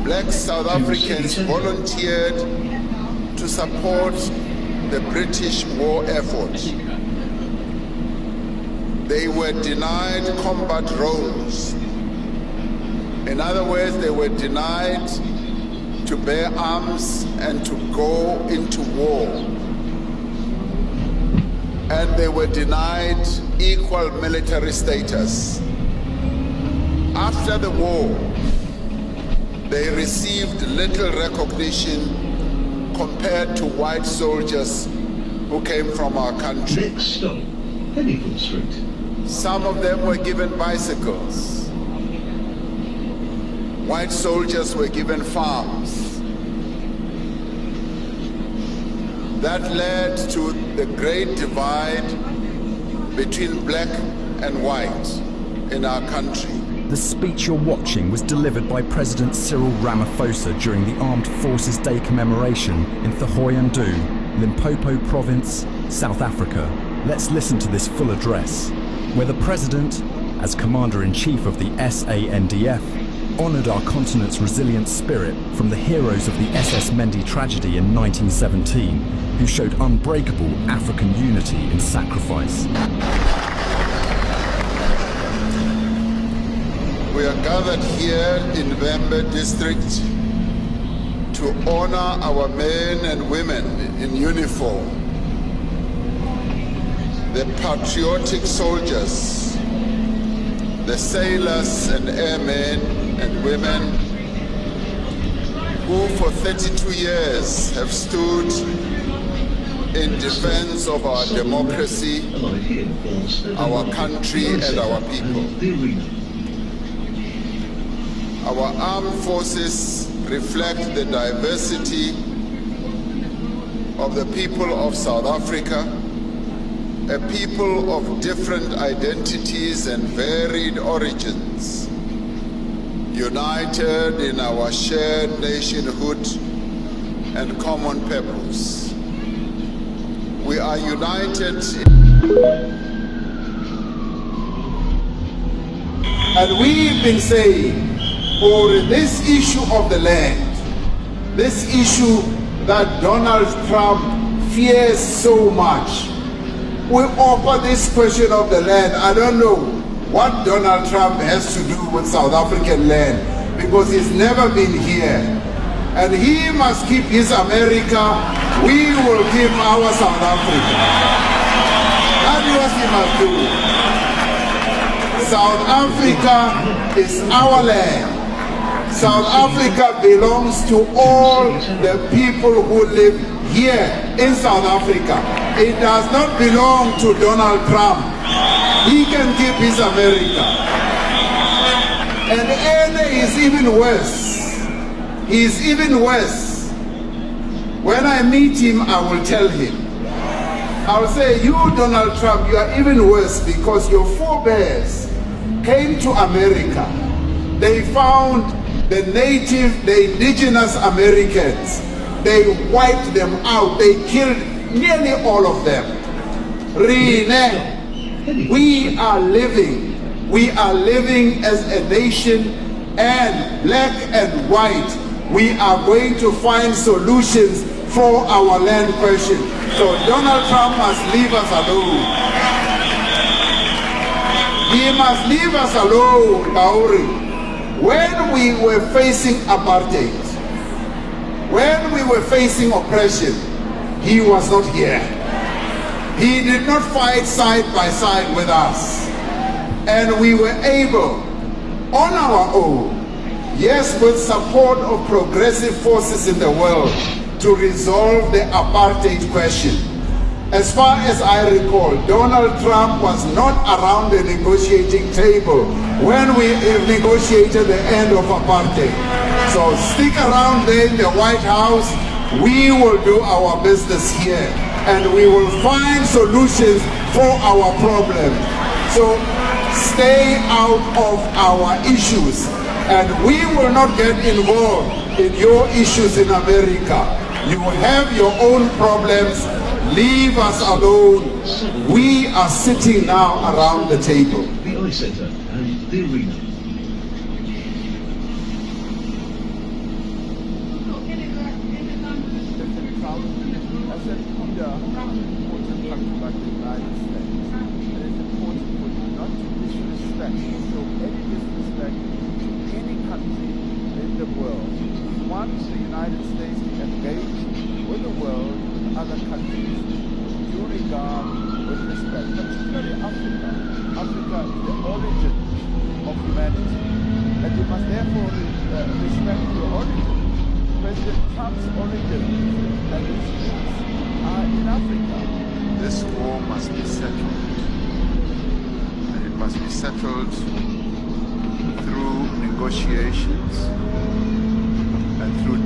Black South Africans volunteered to support the British war effort. They were denied combat roles. In other words, they were denied to bear arms and to go into war. And they were denied equal military status. After the war, they received little recognition compared to white soldiers who came from our country. Next stop, Hennington Street. Some of them were given bicycles. White soldiers were given farms. That led to the great divide between black and white in our country. The speech you're watching was delivered by President Cyril Ramaphosa during the Armed Forces Day commemoration in Thohoyandou, Limpopo Province, South Africa. Let's listen to this full address, where the President, as Commander-in-Chief of the SANDF, honoured our continent's resilient spirit from the heroes of the SS Mendi tragedy in 1917, who showed unbreakable African unity in sacrifice. We are gathered here in Vembe district to honor our men and women in uniform, the patriotic soldiers, the sailors and airmen and women who for 32 years have stood in defense of our democracy, our country and our people. Our armed forces reflect the diversity of the people of South Africa, a people of different identities and varied origins, united in our shared nationhood and common purpose. We are united and we've been saying, for this issue of the land, this issue that Donald Trump fears so much, we offer this question of the land. I don't know what Donald Trump has to do with South African land, because he's never been here. And he must keep his America, we will keep our South Africa. That's what he must do. South Africa is our land. South Africa belongs to all the people who live here in South Africa. It does not belong to Donald Trump. He can keep his America. And is even worse. He is even worse. When I meet him, I will tell him. I will say, you, Donald Trump, you are even worse because your forebears came to America. They found the native, the indigenous Americans. They wiped them out. They killed nearly all of them. We are living as a nation, and black and white, we are going to find solutions for our land question. So Donald Trump must leave us alone. He must leave us alone, Maori. When we were facing apartheid, when we were facing oppression, he was not here. He did not fight side by side with us. And we were able, on our own, yes, with support of progressive forces in the world, to resolve the apartheid question. As far as I recall, Donald Trump was not around the negotiating table when we negotiated the end of apartheid. So stick around there in the White House. We will do our business here, and we will find solutions for our problems. So stay out of our issues, and we will not get involved in your issues in America. You have your own problems. Leave us alone. We are sitting now around the table. The Eye Centre and the Arena. world wants the United States to engage with the world, with other countries, due regard, with respect, particularly Africa. Africa is the origin of humanity, and you must therefore respect your origin. President Trump's origins and his roots are in Africa. This war must be settled, and it must be settled through negotiations and through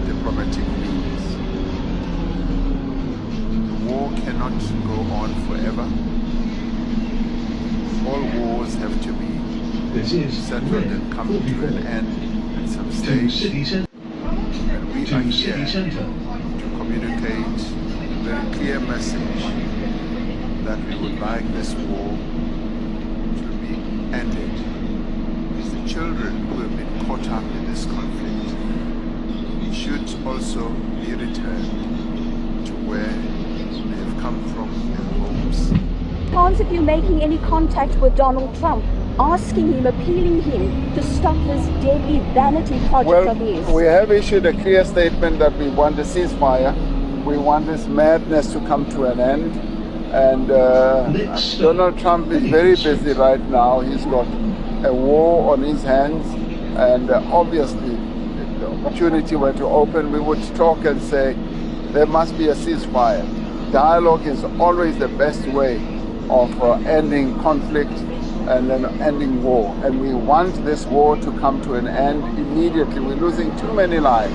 diplomatic means. The war cannot go on forever. All wars have to be settled and come to an end at some stage. And we are here to communicate a very clear message that we would like this war to be ended. It's the children who have been caught up in this conflict should also be returned to where they have come from, their homes. Chance of you making any contact with Donald Trump, asking him, appealing him to stop this deadly vanity project of his? We have issued a clear statement that we want a ceasefire. We want this madness to come to an end. And Donald Trump is very busy right now. He's got a war on his hands. And obviously, if the opportunity were to open, we would talk and say there must be a ceasefire. Dialogue is always the best way of ending conflict and then ending war. And we want this war to come to an end immediately. We're losing too many lives,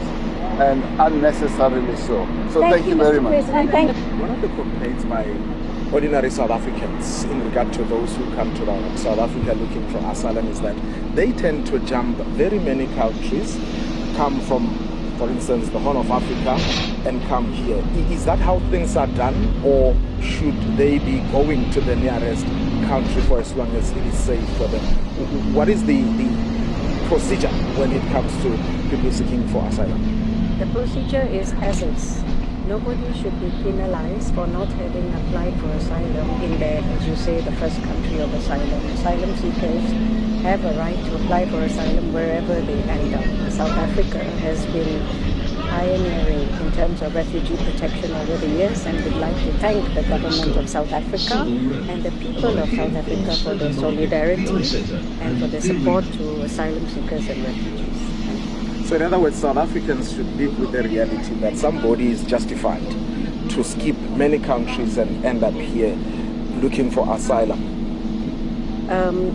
and unnecessarily so. So thank you very much. One of the complaints by ordinary South Africans in regard to those who come to South Africa looking for asylum is that they tend to jump very many countries, come from, for instance, the Horn of Africa, and come here. Is that how things are done, or should they be going to the nearest country for as long as it is safe for them? What is the procedure when it comes to people seeking for asylum? The procedure is as is. Nobody should be penalized for not having applied for asylum in their, as you say, the first country of asylum. Asylum seekers have a right to apply for asylum wherever they end up. South Africa has been pioneering in terms of refugee protection over the years, and we'd like to thank the government of South Africa and the people of South Africa for their solidarity and for their support to asylum seekers and refugees. So in other words, South Africans should live with the reality that somebody is justified to skip many countries and end up here looking for asylum.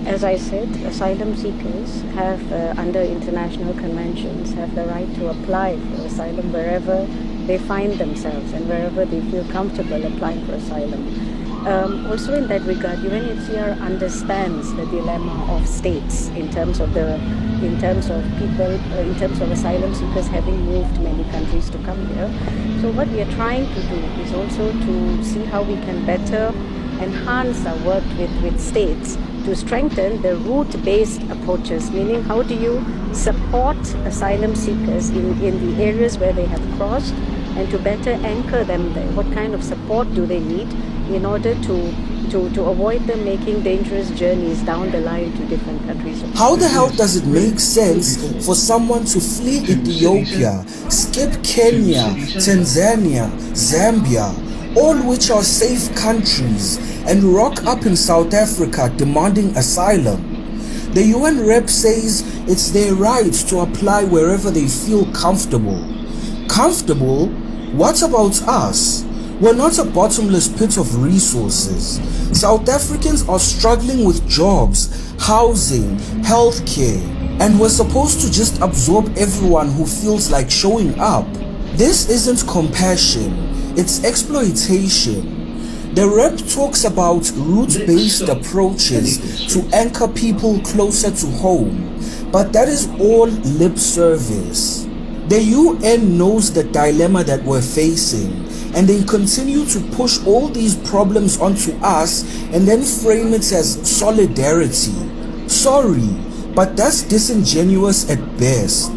As I said, asylum seekers have, under international conventions, have the right to apply for asylum wherever they find themselves and wherever they feel comfortable applying for asylum. Also in that regard, UNHCR understands the dilemma of states in terms of people, in terms of asylum seekers having moved many countries to come here. So what we are trying to do is also to see how we can better enhance our work with states to strengthen the route-based approaches, meaning how do you support asylum seekers in the areas where they have crossed, and to better anchor them there. What kind of support do they need in order to avoid them making dangerous journeys down the line to different countries? How the hell does it make sense for someone to flee Ethiopia, skip Kenya, Tanzania, Zambia, all which are safe countries, and rock up in South Africa demanding asylum? The UN rep says it's their right to apply wherever they feel comfortable. Comfortable? What about us? We're not a bottomless pit of resources. South Africans are struggling with jobs, housing, healthcare, and we're supposed to just absorb everyone who feels like showing up. This isn't compassion, it's exploitation. The rep talks about route-based approaches to anchor people closer to home, but that is all lip service. The UN knows the dilemma that we're facing, and they continue to push all these problems onto us and then frame it as solidarity. Sorry, but that's disingenuous at best.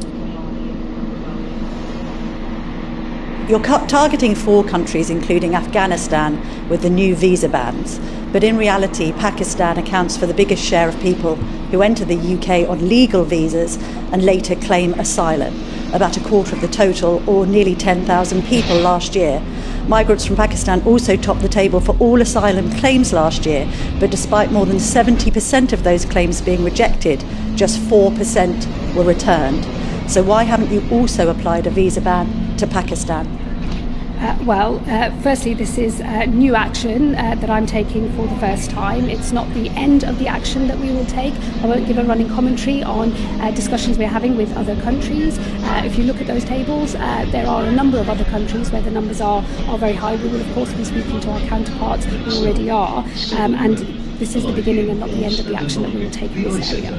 You're targeting 4 countries, including Afghanistan, with the new visa bans. But in reality, Pakistan accounts for the biggest share of people who enter the UK on legal visas and later claim asylum, about a quarter of the total, or nearly 10,000 people last year. Migrants from Pakistan also topped the table for all asylum claims last year, but despite more than 70% of those claims being rejected, just 4% were returned. So why haven't you also applied a visa ban to Pakistan? Firstly, this is new action that I'm taking for the first time. It's not the end of the action that we will take. I won't give a running commentary on discussions we're having with other countries. If you look at those tables, there are a number of other countries where the numbers are very high. We will, of course, be speaking to our counterparts who already are. And this is the beginning and not the end of the action that we will take in this area.